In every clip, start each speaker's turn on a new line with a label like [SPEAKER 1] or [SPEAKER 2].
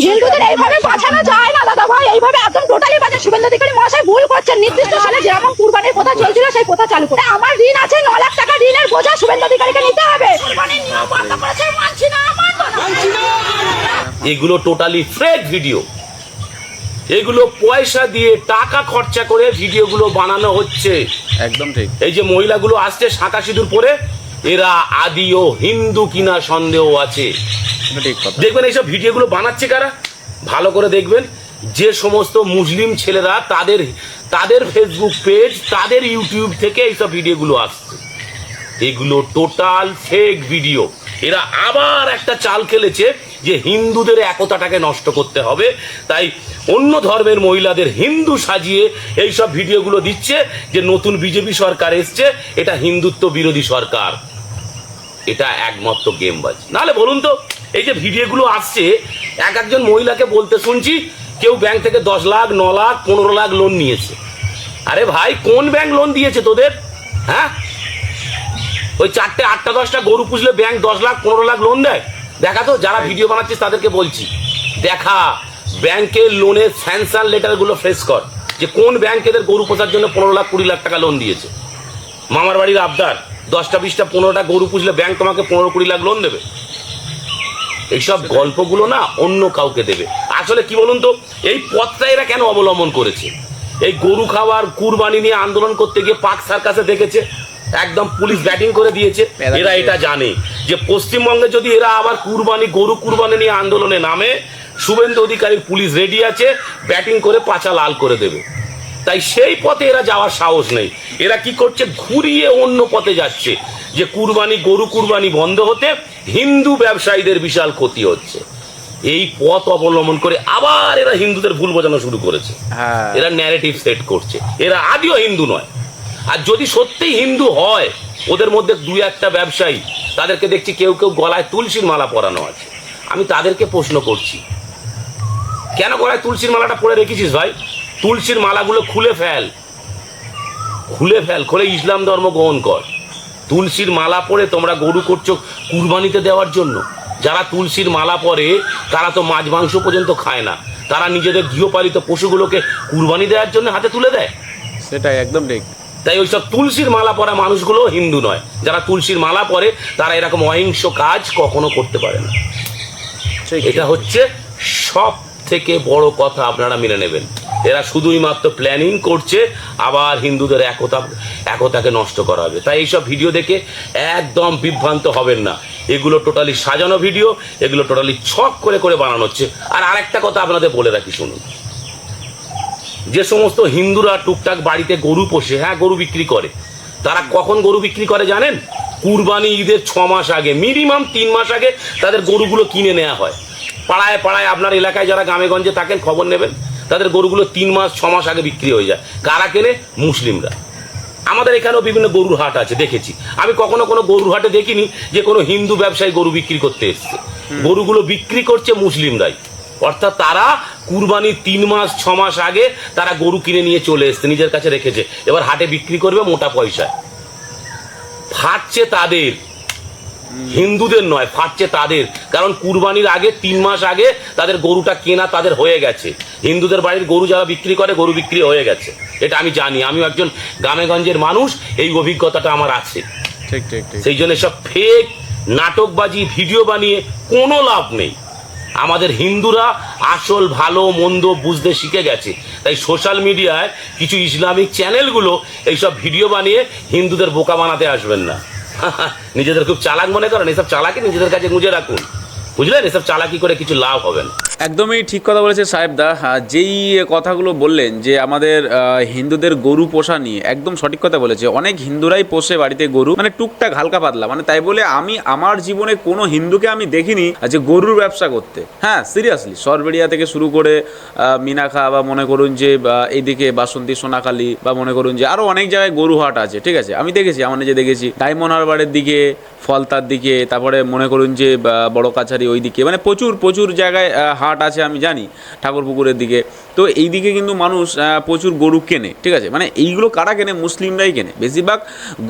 [SPEAKER 1] হিন্দুদের এইভাবে বাঁচানো যায় না দাদা ভাই, এইভাবে একদম টোটালি বাজে। শুভেন্দু অধিকারী মহাশয় ভুল করছেন। নির্দিষ্ট সালে যেরকম কুরবানির কথা চলছিল সেই কথা চালু করে আমার ঋণ আছে 9 লাখ টাকা, ঋণের বোঝা শুভেন্দু অধিকারীকে নিতে হবে। কুরবানির নিয়ম বন্ধ করেছে, মানছি না, মানছি না।
[SPEAKER 2] এগুলো টোটালি ফেক ভিডিও। এগুলো পয়সা দিয়ে টাকা খরচা করে ভিডিওগুলো বানানো হচ্ছে।
[SPEAKER 3] একদম ঠিক।
[SPEAKER 2] এই যে মহিলাগুলো আসছে শাঁখা সিঁদুর পরে, এরা আদিও হিন্দু কিনা সন্দেহ আছে।
[SPEAKER 3] ঠিক কথা।
[SPEAKER 2] দেখবেন এইসব ভিডিওগুলো বানাচ্ছে কারা, ভালো করে দেখবেন। যে সমস্ত মুসলিম ছেলেরা তাদের ফেসবুক পেজ, তাদের ইউটিউব থেকে এইসব ভিডিওগুলো আসছে। এগুলো টোটাল ফেক ভিডিও। এরা আবার একটা চাল খেলেছে যে হিন্দুদের একতাটাকে নষ্ট করতে হবে, তাই অন্য ধর্মের মহিলাদের হিন্দু সাজিয়ে এইসব ভিডিওগুলো দিচ্ছে যে নতুন বিজেপি সরকার এসছে, এটা হিন্দুত্ব বিরোধী সরকার। এটা একমাত্র গেমবাজ। নাহলে বলুন তো, এই যে ভিডিওগুলো আসছে, একজন মহিলাকে বলতে শুনছি কেউ ব্যাংক থেকে 10 লাখ, 9 লাখ, 15 লাখ লোন নিয়েছে। আরে ভাই, কোন ব্যাংক লোন দিয়েছে তোদের? হ্যাঁ, ওই 4টে 8টা 10টা গরু পুষলে ব্যাংক 10 লাখ 15 লাখ লোন দেয়? দেখা তো, যারা ভিডিও বানাচ্ছিস তাদেরকে বলছি, দেখা ব্যাংকের লোনের স্যাংশন লেটারগুলো ফ্রেশ কর, যে কোন ব্যাংক এদের গরু পোষার জন্য 15 লাখ 20 লাখ টাকা লোন দিয়েছে। মামার বাড়ির আবদার 10টা 20টা 15টা গরু পুষলে ব্যাংক তোমাকে 15-20 লাখ লোন দেবে? এইসব গল্পগুলো না অন্য কাউকে দেবে। আসলে কি বলুন তো, এই পথটা এরা কেন অবলম্বন করেছে? এই গরু খাওয়ার কুরবানি নিয়ে আন্দোলন করতে গিয়ে পাক সার্কাসে দেখেছে, একদম পুলিশ ব্যাটিং করে দিয়েছে। এরা এটা জানে যে পশ্চিমবঙ্গে যদি এরা আবার গরু কুরবানি নিয়ে আন্দোলনে নামে, শুভেন্দু অধিকারীর পুলিশ রেডি আছে, ব্যাটিং করে পাছা লাল করে দেবে। তাই সেই পথে এরা যাওয়ার সাহস নেই। এরা কি করছে, ঘুরিয়ে অন্য পথে যাচ্ছে, যে গরু কুরবানি বন্ধ হতে হিন্দু ব্যবসায়ীদের বিশাল ক্ষতি হচ্ছে। এই পথ অবলম্বন করে আবার এরা হিন্দুদের ভুল বোঝানো শুরু করেছে। এরা ন্যারেটিভ সেট করছে, এরা আদিও হিন্দু নয়। আর যদি সত্যিই হিন্দু হয়, ওদের মধ্যে 2-1টা ব্যবসায়ী, তাদেরকে দেখছি কেউ কেউ গলায় তুলসীর মালা পরানো আছে। আমি তাদেরকে প্রশ্ন করছি, কেন গলায় তুলসীর মালাটা পরে রেখেছিস ভাই? তুলসীর মালাগুলো খুলে ফেল, খুলে ইসলাম ধর্ম গ্রহণ কর। তুলসীর মালা পরে তোমরা গরু করছো কুরবানিতে দেওয়ার জন্য। যারা তুলসীর মালা পরে তারা তো মাছ মাংস পর্যন্ত খায় না, তারা নিজেদের গৃহপালিত পশুগুলোকে কুরবানি দেওয়ার জন্য হাতে তুলে দেয়।
[SPEAKER 3] সেটাই, একদম ঠিক।
[SPEAKER 2] তাই ওইসব তুলসীর মালা পরা মানুষগুলো হিন্দু নয়। যারা তুলসীর মালা পরে তারা এরকম অহিংস কাজ কখনো করতে পারে না। এটা হচ্ছে সব থেকে বড় কথা, আপনারা মেনে নেবেন। এরা শুধুই মাত্র প্ল্যানিং করছে আবার হিন্দুদের একতাকে নষ্ট করা হবে। তাই এইসব ভিডিও দেখে একদম বিভ্রান্ত হবেন না। এগুলো টোটালি সাজানো ভিডিও, এগুলো টোটালি ছক করে করে বানানো হচ্ছে। আর আরেকটা কথা আপনাদের বলে রাখি, শুনুন। যে সমস্ত হিন্দুরা টুকটাক বাড়িতে গরু পোষে, হ্যাঁ গরু বিক্রি করে, তারা কখন গরু বিক্রি করে জানেন? কুরবানি ঈদের 6 মাস আগে, মিনিমাম 3 মাস আগে তাদের গরুগুলো কিনে নেওয়া হয়। পাড়ায় পাড়ায় আপনার এলাকায় যারা গ্রামে-গঞ্জে থাকেন খবর নেবেন, তাদের গরুগুলো 3 মাস 6 মাস আগে বিক্রি হয়ে যায়। কারা কেনে? মুসলিমরা। আমাদের এখানেও বিভিন্ন গরুর হাট আছে, দেখেছি। আমি কখনো কোনো গরুর হাটে দেখিনি যে কোনো হিন্দু ব্যবসায়ী গরু বিক্রি করতে এসছে। গরুগুলো বিক্রি করছে মুসলিমরাই। অর্থাৎ তারা কুরবানির 3 মাস 6 মাস আগে তারা গরু কিনে নিয়ে চলে এসছে, নিজের কাছে রেখেছে, এবার হাটে বিক্রি করবে মোটা পয়সায়। ফাটছে তাদের, হিন্দুদের নয়, ফাটছে তাদের। কারণ কুরবানির আগে 3 মাস আগে তাদের গরুটা কেনা তাদের হয়ে গেছে। হিন্দুদের বাড়ির গরু যারা বিক্রি করে, গরু বিক্রি হয়ে গেছে, এটা আমি জানি। আমিও একজন গ্রামেগঞ্জের মানুষ, এই অভিজ্ঞতাটা আমার আছে।
[SPEAKER 3] ঠিক ঠিক ঠিক।
[SPEAKER 2] সেই জন্য সব ফেক নাটকবাজি ভিডিও বানিয়ে কোনো লাভ নেই। আমাদের হিন্দুরা আসল ভালো মন্দ বুঝতে শিখে গেছে। তাই সোশ্যাল মিডিয়ায় কিছু ইসলামিক চ্যানেলগুলো এইসব ভিডিও বানিয়ে হিন্দুদের বোকা বানাতে আসবেন না। নিজেদের খুব চালাক মনে করেন, এসব চালাকি নিজেদের কাছে গুঁজে রাখুন, বুঝলেন? এসব চালাকি করে কিছু লাভ হবে না।
[SPEAKER 3] একদমই ঠিক কথা বলেছে সাহেবদা। যেই কথাগুলো বললেন যে আমাদের হিন্দুদের গরু পোষা নিয়ে, একদম সঠিক কথা বলেছে। অনেক হিন্দুরাই পোষে বাড়িতে গরু, মানে টুকটাক হালকা পাতলা, মানে তাই বলে আমি আমার জীবনে কোনো হিন্দুকে আমি দেখিনি যে গরুর ব্যবসা করতে। হ্যাঁ, সিরিয়াসলি সরবেড়িয়া থেকে শুরু করে মিনাখা, বা মনে করুন যে এইদিকে বাসন্তী সোনাখালী, বা মনে করুন যে আরও অনেক জায়গায় গরু হাট আছে, ঠিক আছে, আমি দেখেছি, আমার নিজে দেখেছি। ডায়মন্ড হারবারের দিকে, ফলতার দিকে, তারপরে মনে করুন যে বড় কাছারি ওইদিকে, মানে প্রচুর প্রচুর জায়গায় হাট আছে আমি জানি, ঠাকুরপুকুরের দিকে। তো এই দিকে কিন্তু মানুষ প্রচুর গরু কেনে, ঠিক আছে। মানে এইগুলো কারা কেনে? মুসলিমরাই কেনে। বেশিরভাগ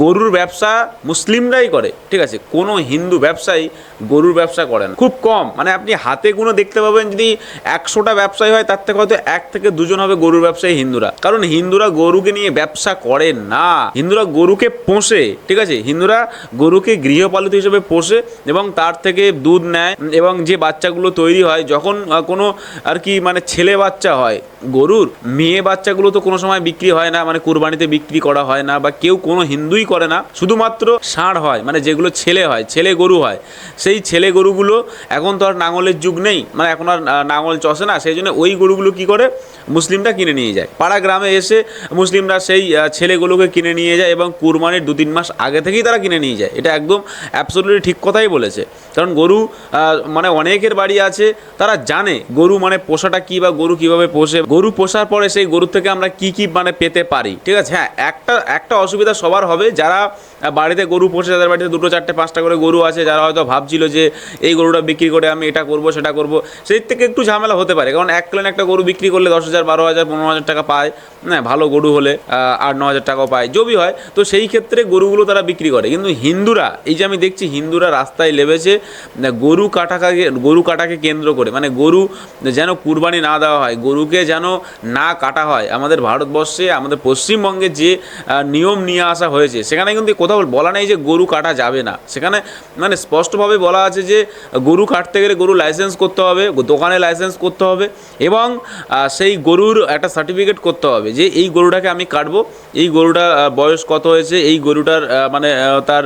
[SPEAKER 3] গরুর ব্যবসা মুসলিমরাই করে, ঠিক আছে। কোনো হিন্দু ব্যবসায়ী গরুর ব্যবসা করে না, খুব কম। মানে আপনি হাতে গুলো দেখতে পাবেন, যদি 100টা ব্যবসায়ী হয় তার থেকে হয়তো 1 থেকে 2 জন হবে গরুর ব্যবসায়ী হিন্দুরা। কারণ হিন্দুরা গরুকে নিয়ে ব্যবসা করে না, হিন্দুরা গরুকে পোষে, ঠিক আছে। হিন্দুরা গরুকে গৃহপালিত হিসেবে পোষে এবং তার থেকে দুধ নেয়, এবং যে বাচ্চাগুলো তৈরি হয়, যখন কোনো আর কি মানে ছেলে বাচ্চা হয় গরুর, মেয়ে বাচ্চাগুলো তো কোনো সময় বিক্রি হয় না, মানে কুরবানিতে বিক্রি করা হয় না, বা কেউ কোনো হিন্দুই করে না। শুধুমাত্র ষাঁড় হয়, মানে যেগুলো ছেলে হয়, ছেলে গরু হয়, সেই ছেলে গরুগুলো, এখন তো আর নাঙলের যুগ নেই, মানে এখন আর নাঙল চষে না, সেই জন্য ওই গরুগুলো কি করে মুসলিমরা কিনে নিয়ে যায়। পাড়া গ্রামে এসে মুসলিমরা সেই ছেলেগুলোকে কিনে নিয়ে যায়, এবং কুরবানির 2-3 মাস আগে থেকেই তারা কিনে নিয়ে যায়। এটা একদম অ্যাবসলিউটলি ঠিক কথাই বলেছে। কারণ গরু মানে অনেকের বাড়ি আছে, তারা জানে গরু মানে পোষাটা কী, বা গরু কীভাবে পোষে, গরু পোষার পরে সেই গরু থেকে আমরা কি কি মানে পেতে পারি, ঠিক আছে। হ্যাঁ, একটা অসুবিধা সবার হবে, যারা বাড়িতে গরু পোষে, যাদের বাড়িতে 2, 4, 5টা করে গরু আছে, যারা হয়তো ভাবছিল যে এই গরুটা বিক্রি করে আমি এটা করব সেটা করব, সেই থেকে একটু ঝামেলা হতে পারে। কারণ এক প্লেন একটা গরু বিক্রি করলে 10,000, 12,000, 15,000 টাকা পায়, হ্যাঁ, ভালো গরু হলে 8-9,000 টাকাও পায়, জবি হয়। তো সেই ক্ষেত্রে গরুগুলো তারা বিক্রি করে। কিন্তু হিন্দুরা, এই যে আমি দেখছি হিন্দুরা রাস্তায় লেবেছে গরু কাটাকে কেন্দ্র করে, মানে গরু যেন কুরবানি না দেওয়া হয়, গরুকে যেন না কাটা হয়। আমাদের ভারতবর্ষে, আমাদের পশ্চিমবঙ্গে যে নিয়ম নিয়ে আসা হয়েছে, সেখানে কিন্তু কোথাও বলা নেই যে গরু কাটা যাবে না। সেখানে মানে স্পষ্টভাবে বলা আছে যে গরু কাটতে গেলে গরু লাইসেন্স করতে হবে, দোকানে লাইসেন্স করতে হবে, এবং সেই গরুর একটা সার্টিফিকেট করতে হবে যে এই গরুটাকে আমি কাটবো, এই গরুটার বয়স কত হয়েছে, এই গরুটার মানে তার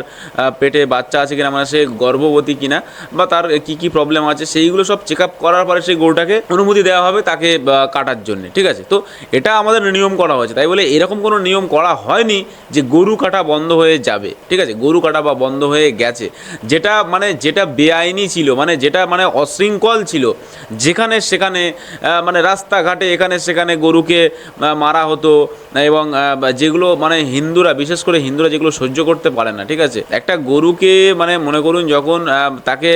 [SPEAKER 3] পেটে বাচ্চা আছে কিনা, মানে সে গর্ভবতী কিনা, বা তার কি কি প্রবলেম আছে, সেইগুলো সব চেক আপ করার পরে সেই গরুটাকে অনুমতি দেওয়া হবে তাকে কাটার জন্য, ঠিক আছে। তো এটা আমাদের নিয়ম করা হয়েছে, তাই বলে এরকম কোনো নিয়ম করা হয়নি যে গরু কাটা বন্ধ হয়ে যাবে, ঠিক আছে। গরু কাটা বা বন্ধ হয়ে গেছে, যেটা বেআইনি ছিল, মানে যেটা মানে অশৃঙ্খল ছিল, যেখানে সেখানে মানে রাস্তাঘাটে এখানে সেখানে গরুকে মারা হতো, এবং যেগুলো মানে হিন্দুরা, বিশেষ করে হিন্দুরা যেগুলো সহ্য করতে পারে না, ঠিক আছে। একটা গরুকে মানে মনে করুন যখন তাকে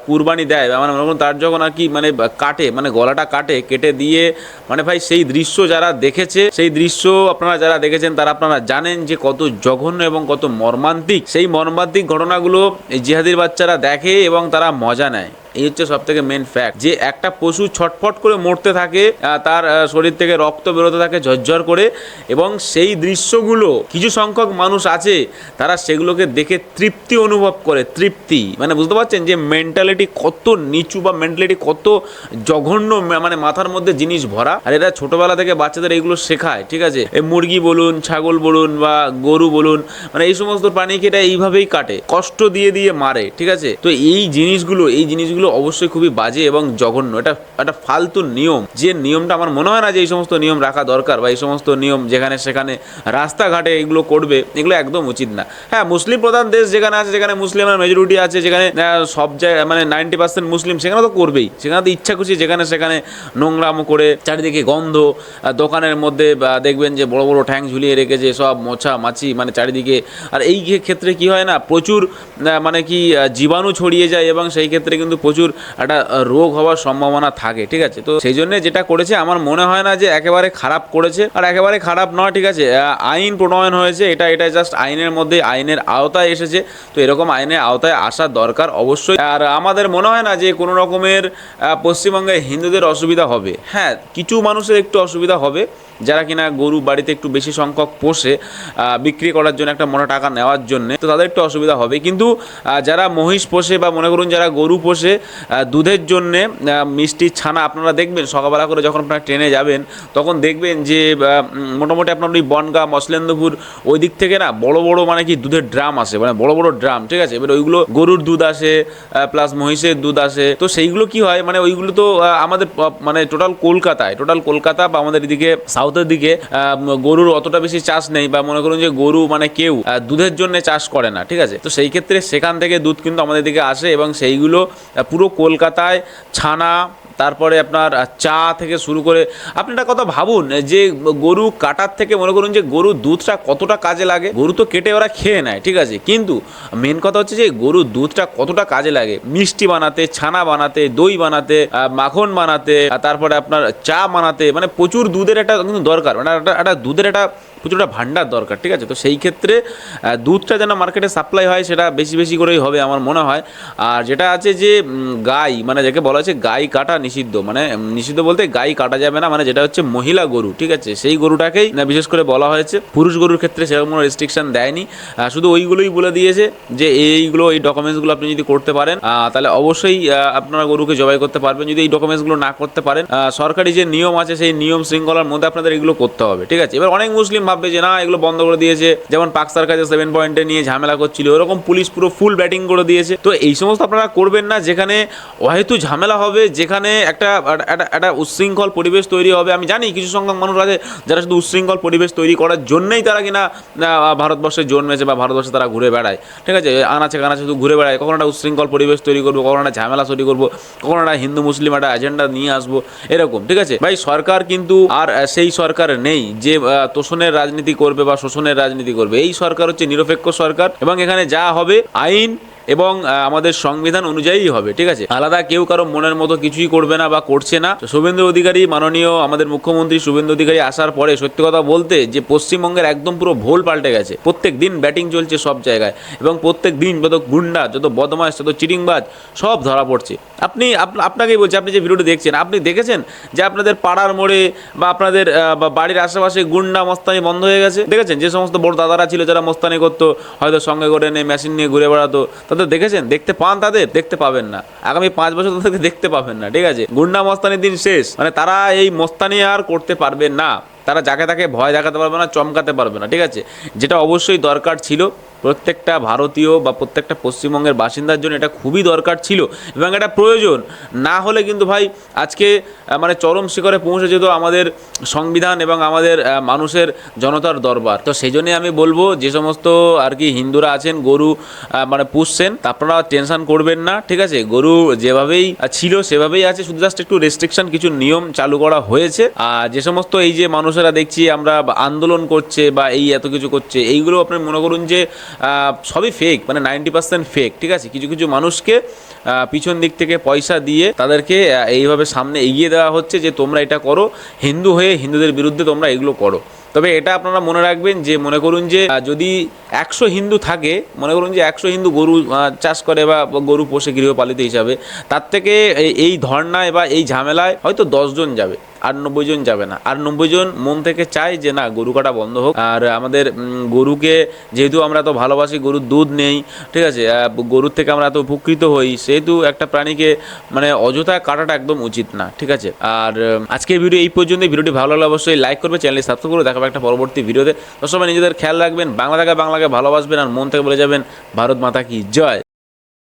[SPEAKER 3] কুরবানি দেয়, মানে মনে করুন তার যখন আর কি মানে কাটে, মানে গলাটা কেটে দিয়ে, মানে ভাই সেই দৃশ্য যারা দেখেছে, সেই দৃশ্য আপনারা যারা দেখেছেন তারা আপনারা জানেন যে কত জঘন্য এবং কত মর্মান্তিক। সেই মর্মান্তিক ঘটনাগুলো এই জিহাদির বাচ্চারা দেখে এবং তারা মজা নেয়। এই হচ্ছে সব থেকে মেন ফ্যাক্ট, যে একটা পশু ছটফট করে মরতে থাকে, তার শরীর থেকে রক্ত বেরোতে থাকে ঝরঝর করে, এবং সেই দৃশ্যগুলো কিছু সংখ্যক মানুষ আছে তারা সেগুলোকে দেখে তৃপ্তি অনুভব করে। তৃপ্তি মানে বুঝতে পারছেন যে মেন্টালিটি কত নিচু, বা মেন্টালিটি কত জঘন্য, মানে মাথার মধ্যে জিনিস ভরা। আর এরা ছোটবেলা থেকে বাচ্চাদের এইগুলো শেখায়, ঠিক আছে। এই মুরগি বলুন, ছাগল বলুন, বা গরু বলুন, মানে এই সমস্ত প্রাণীকে এটা এইভাবেই কাটে, কষ্ট দিয়ে দিয়ে মারে, ঠিক আছে। তো এই জিনিসগুলো অবশ্যই খুবই বাজে এবং জঘন্য। এটা একটা ফালতু নিয়ম, যে নিয়মটা আমার মনে হয় না যে এই সমস্ত নিয়ম রাখা দরকার, বা এই সমস্ত নিয়ম যেখানে সেখানে রাস্তাঘাটে এগুলো করবে, এগুলো একদম উচিত না। হ্যাঁ, মুসলিম প্রধান দেশ যেখানে আছে, যেখানে মুসলিমের মেজরিটি আছে, যেখানে সব জায়গায় মানে 90% মুসলিম, সেখানে তো করবেই। সেখানে তো ইচ্ছা খুশি যেখানে সেখানে নোংরামো করে, চারিদিকে গন্ধ, দোকানের মধ্যে দেখবেন যে বড় বড় ঠ্যাং ঝুলিয়ে রেখেছে, সব মোছা মাছি মানে চারিদিকে। আর এই ক্ষেত্রে কি হয় না, প্রচুর মানে কি জীবাণু ছড়িয়ে যায়, এবং সেই ক্ষেত্রে কিন্তু প্রচুর একটা রোগ হওয়ার সম্ভাবনা থাকে, ঠিক আছে। তো সেই জন্য যেটা করেছে আমার মনে হয় না যে একেবারে খারাপ করেছে, আর একেবারে খারাপ নয়, ঠিক আছে। আইন প্রণয়ন হয়েছে, এটা জাস্ট আইনের মধ্যে, আইনের আওতায় এসেছে। তো এরকম আইনের আওতায় আসা দরকার অবশ্যই। আর আমাদের মনে হয় না যে কোনো রকমের পশ্চিমবঙ্গে হিন্দুদের অসুবিধা হবে। হ্যাঁ, কিছু মানুষের একটু অসুবিধা হবে, যারা কিনা গরু বাড়িতে একটু বেশি সংখ্যক পোষে বিক্রি করার জন্য, একটা মোটা টাকা নেওয়ার জন্য, তো তাদের একটু অসুবিধা হবে। কিন্তু যারা মহিষ পোষে, বা মনে করুন যারা গরু পোষে দুধের জন্যে, মিষ্টি ছানা, আপনারা দেখবেন সকালবেলা করে যখন আপনারা ট্রেনে যাবেন, তখন দেখবেন যে মোটামুটি আপনার ওই বনগাঁ, মসলেন্দপুর ওই দিক থেকে না বড় বড় মানে কি দুধের ড্রাম আসে, মানে বড় বড় ড্রাম, ঠিক আছে। এবার ওইগুলো গরুর দুধ আসে, প্লাস মহিষের দুধ আসে। তো সেইগুলো কি হয়, মানে ওইগুলো তো আমাদের মানে টোটাল কলকাতা বা আমাদের এদিকে সাউথের দিকে গরুর অতটা বেশি চাষ নেই, বা মনে করুন যে গরু মানে কেউ দুধের জন্য চাষ করে না, ঠিক আছে। তো সেই ক্ষেত্রে সেখান থেকে দুধ কিন্তু আমাদের দিকে আসে, এবং সেইগুলো পুরো কলকাতায় ছানা, তারপরে আপনার চা থেকে শুরু করে আপনি একটা কথা ভাবুন যে গরু কাটার থেকে মনে করুন যে গরুর দুধটা কতটা কাজে লাগে। গরু তো কেটে ওরা খেয়ে নেয়, ঠিক আছে, কিন্তু মেন কথা হচ্ছে যে গরুর দুধটা কতটা কাজে লাগে মিষ্টি বানাতে, ছানা বানাতে, দই বানাতে, মাখন বানাতে, তারপরে আপনার চা বানাতে, মানে প্রচুর দুধের একটা কিন্তু দরকার, মানে একটা দুধের একটা প্রচুর একটা ভান্ডার দরকার, ঠিক আছে। তো সেই ক্ষেত্রে দুধটা যেন মার্কেটে সাপ্লাই হয় সেটা বেশি বেশি করেই হবে আমার মনে হয়। আর যেটা আছে যে গাই, মানে যাকে বলা হচ্ছে গাই কাটা নিষিদ্ধ, মানে নিষিদ্ধ বলতে গাই কাটা যাবে না, মানে যেটা হচ্ছে মহিলা গরু, ঠিক আছে, সেই গরুটাকেই বিশেষ করে বলা হয়েছে। পুরুষ গরুর ক্ষেত্রে সেরকম কোনো রেস্ট্রিকশন দেয়নি, শুধু ওইগুলোই বলে দিয়েছে যে এই ডকুমেন্টসগুলো আপনি যদি করতে পারেন তাহলে অবশ্যই আপনারা গরুকে জবাই করতে পারবেন। যদি এই ডকুমেন্টসগুলো না করতে পারেন, সরকারি যে নিয়ম আছে সেই নিয়ম শৃঙ্খলার মধ্যে আপনাদের এগুলো করতে হবে, ঠিক আছে। এবার অনেক মুসলিম ভাববে যে না এগুলো বন্ধ করে দিয়েছে, যেমন পাকসার কাছে 7 পয়েন্টে নিয়ে ঝামেলা করছিল, ওরকম পুলিশ পুরো ফুল ব্যাটিং করে দিয়েছে। তো এই সমস্ত আপনারা করবেন না যেখানে অহেতু ঝামেলা হবে, যেখানে একটা উচ্ছৃঙ্খল পরিবেশ তৈরি হবে। আমি জানি কিছু সংখ্যক মানুষ আছে যারা শুধু উচ্ছৃঙ্খল পরিবেশ তৈরি করার জন্যই তারা কিনা ভারতবর্ষে জন্মেছে বা ভারতবর্ষে তারা ঘুরে বেড়ায়, ঠিক আছে, আনাচে কানাচে শুধু ঘুরে বেড়ায়। কখনো একটা উচ্ছৃঙ্খল পরিবেশ তৈরি করবো, কখনো একটা ঝামেলা তৈরি করবো, কখনো একটা হিন্দু মুসলিম একটা এজেন্ডা নিয়ে আসবো, এরকম, ঠিক আছে। ভাই সরকার কিন্তু আর সেই সরকার নেই যে তোষণের রাজনীতি করবে বা শোষণের রাজনীতি করবে। এই সরকার হচ্ছে নিরপেক্ষ সরকার এবং এখানে যা হবে আইন এবং আমাদের সংবিধান অনুযায়ী হবে, ঠিক আছে। আলাদা কেউ কারো মনের মতো কিছুই করবে না বা করছে না। শুভেন্দু অধিকারী, মাননীয় আমাদের মুখ্যমন্ত্রী শুভেন্দু অধিকারী আসার পরে সত্যি কথা বলতে যে পশ্চিমবঙ্গের একদম পুরো ভোল পাল্টে গেছে। প্রত্যেক দিন ব্যাটিং চলছে সব জায়গায় এবং প্রত্যেক দিন যত গুন্ডা, যত বদমাশ, যত চিটিংবাজ সব ধরা পড়ছে। আপনাকেই বলছি, আপনি যে ভিডিওটি দেখছেন, আপনি দেখেছেন যে আপনাদের পাড়ার মোড়ে বা আপনাদের বাড়ির আশেপাশে গুন্ডা মস্তানি বন্ধ হয়ে গেছে? দেখেছেন যে সমস্ত বড় দাদারা ছিল যারা মস্তানি করতো, হয়তো সঙ্গে করে নিয়ে মেশিন নিয়ে ঘুরে বেড়াতো, তাদের দেখেছেন? দেখতে পান? তাদের দেখতে পাবেন না, আগামী 5 বছর তাদেরকে দেখতে পাবেন না, ঠিক আছে। গুন্ডা মস্তানির দিন শেষ, মানে তারা এই মস্তানি আর করতে পারবে না, তারা যাকে তাকে ভয় দেখাতে পারবে না, চমকাতে পারবে না, ঠিক আছে। যেটা অবশ্যই দরকার ছিল প্রত্যেকটা ভারতীয় বা প্রত্যেকটা পশ্চিমবঙ্গের বাসিন্দার জন্য, এটা খুবই দরকার ছিল এবং এটা প্রয়োজন। না হলে কিন্তু ভাই আজকে মানে চরম শিখরে পৌঁছে যেত আমাদের সংবিধান এবং আমাদের মানুষের জনতার দরবার। তো সেই জন্যই আমি বলবো যে সমস্ত আর কি হিন্দুরা আছেন গরু মানে পুষছেন, আপনারা টেনশন করবেন না, ঠিক আছে। গরু যেভাবেই ছিল সেভাবেই আছে, শুধু জাস্ট একটু রেস্ট্রিকশন, কিছু নিয়ম চালু করা হয়েছে। আর যে সমস্ত এই যে মানুষেরা দেখছি আমরা আন্দোলন করছে বা এই এত কিছু করছে, এইগুলো আপনি মনে করুন যে সবই ফেক, মানে 90% ফেক, ঠিক আছে। কিছু কিছু মানুষকে পিছন দিক থেকে পয়সা দিয়ে তাদেরকে এইভাবে সামনে এগিয়ে দেওয়া হচ্ছে যে তোমরা এটা করো, হিন্দু হয়ে হিন্দুদের বিরুদ্ধে তোমরা এগুলো করো। তবে এটা আপনারা মনে রাখবেন যে মনে করুন যে যদি 100 হিন্দু থাকে, মনে করুন যে 100 হিন্দু গরু চাষ করে বা গরু পোষে গৃহপালিত হিসাবে, তার থেকে এই ধর্নায় বা এই ঝামেলায় হয়তো 10 জন যাবে, আর 90 জন যাবে না। আর 90 জন মন থেকে চায় যে না গরু কাটা বন্ধ হোক। আর আমাদের গরুকে যেহেতু আমরা এত ভালোবাসি, গরুর দুধ নেই, ঠিক আছে, গরুর থেকে আমরা এত উপকৃত হই, সেহেতু একটা প্রাণীকে মানে অযথা কাটাটা একদম উচিত না, ঠিক আছে। আর আজকের ভিডিও এই পর্যন্ত। ভিডিওটি ভালো লাগলে অবশ্যই লাইক করবে, চ্যানেলটি সাবস্ক্রাইব করে দেখাবে একটা পরবর্তী ভিডিওতে। সবসময় নিজেদের খেয়াল রাখবেন, বাংলাকে ভালোবাসবেন আর মন থেকে বলে যাবেন ভারত মাতা কি জয়।